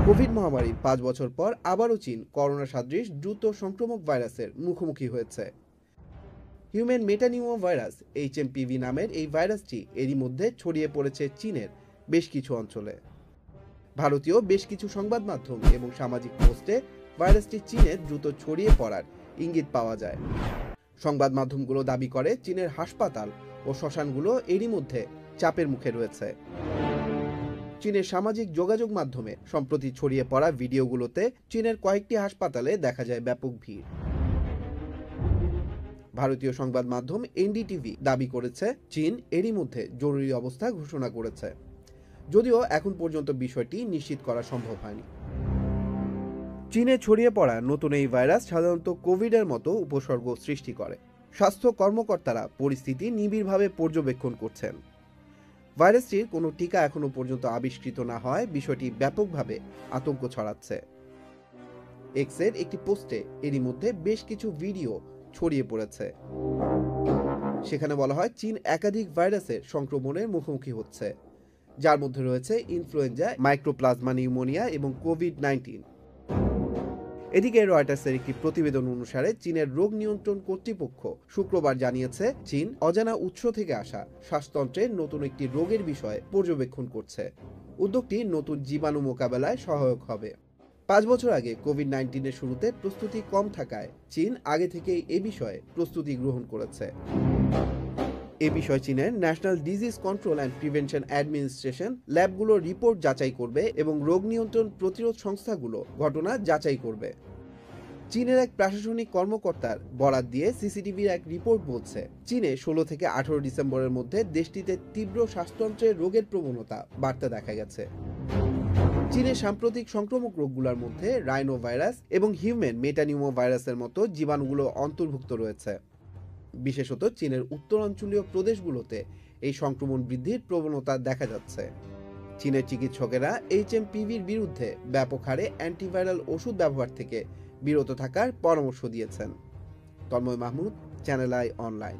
Covid মহামারীর 5 বছর পর আবারও চীন করোনা সদৃশ দ্রুত সংক্রামক ভাইরাসের মুখোমুখি হয়েছে। হিউম্যান মেটানিউমো ভাইরাস HMPV নামের এই ভাইরাসটি এরই মধ্যে ছড়িয়ে পড়েছে চীনের বেশ কিছু অঞ্চলে। ভারতীয় বেশ কিছু সংবাদ মাধ্যম এবং সামাজিক পোস্টে ভাইরাসটি চীনে দ্রুত ছড়িয়ে পড়ার ইঙ্গিত পাওয়া যায়। সংবাদ মাধ্যমগুলো দাবি করে চীনের হাসপাতাল ও শ্মশানগুলো এরই মধ্যে চাপের মুখে রয়েছে। চীনের সামাজিক যোগাযোগ মাধ্যমে সম্প্রতি ছড়িয়ে পড়া ভিডিওগুলোতে চীনের কয়েকটি হাসপাতালে দেখা যায় ব্যাপক ভিড়। ভারতীয় সংবাদ মাধ্যম NDTV দাবি করেছে চীন এরই মধ্যে জরুরি অবস্থা ঘোষণা করেছে, যদিও এখন পর্যন্ত বিষয়টি নিশ্চিত করা সম্ভব হয়নি। চীনে ছড়িয়ে পড়া নতুন এই ভাইরাস সাধারণত কোভিডের মতো উপসর্গ সৃষ্টি করে। স্বাস্থ্য কর্মকর্তারা পরিস্থিতি নিবিড়ভাবে পর্যবেক্ষণ করছেন। ভাইরাসটির কোনো টিকা এখনো পর্যন্ত আবিষ্কৃত না হয় বিষয়টি ব্যাপকভাবে আতঙ্ক ছড়াচ্ছে। এক্সের একটি পোস্টে এরই মধ্যে বেশ কিছু ভিডিও ছড়িয়ে পড়েছে। সেখানে বলা হয় চীন একাধিক ভাইরাসের সংক্রমণের মুখোমুখি হচ্ছে, যার মধ্যে রয়েছে ইনফ্লুয়েঞ্জা, মাইক্রোপ্লাজমা নিউমোনিয়া এবং কোভিড-19। এদিকে রয়টার্সের একটি প্রতিবেদন অনুসারে চীনের রোগ নিয়ন্ত্রণ কর্তৃপক্ষ শুক্রবার জানিয়েছে চীন অজানা উৎস থেকে আসা শ্বাসতন্ত্রের নতুন একটি রোগের বিষয়ে পর্যবেক্ষণ করছে। উদ্যোগটি নতুন জীবাণু মোকাবেলায় সহায়ক হবে। 5 বছর আগে কোভিড-19 শুরুতে প্রস্তুতি কম থাকায় চীন আগে থেকেই এ বিষয়ে প্রস্তুতি গ্রহণ করেছে। এ বিষয়ে চীনের national disease control and prevention administration ল্যাবগুলোর রিপোর্ট যাচাই করবে এবং রোগ নিয়ন্ত্রণ প্রতিরোধ সংস্থাগুলো ঘটনা যাচাই করবে। চীনের এক প্রশাসনিক কর্মকর্তার বরাত দিয়ে সিসিটিভির এক রিপোর্ট বলছে চীনে 16 থেকে 18 ডিসেম্বরের মধ্যে দেশটিতে তীব্র শ্বাসতন্ত্রের রোগের প্রবণতা বাড়তে দেখা গেছে। চীনের সাম্প্রতিক সংক্রামক রোগগুলোর মধ্যে রাইনো ভাইরাস এবং হিউম্যান মেটানিউমো ভাইরাসের মতো জীবাণুগুলো অন্তর্ভুক্ত রয়েছে। বিশেষত চীনের উত্তরাঞ্চলীয় প্রদেশগুলোতে এই সংক্রমণ বৃদ্ধির প্রবণতা দেখা যাচ্ছে। চীনের চিকিৎসকেরা HMPVর বিরুদ্ধে ব্যাপক হারে অ্যান্টিভাইরাল ওষুধ ব্যবহার থেকে বিরত থাকার পরামর্শ দিয়েছেন। Tanmoy Mahmud, channel I online.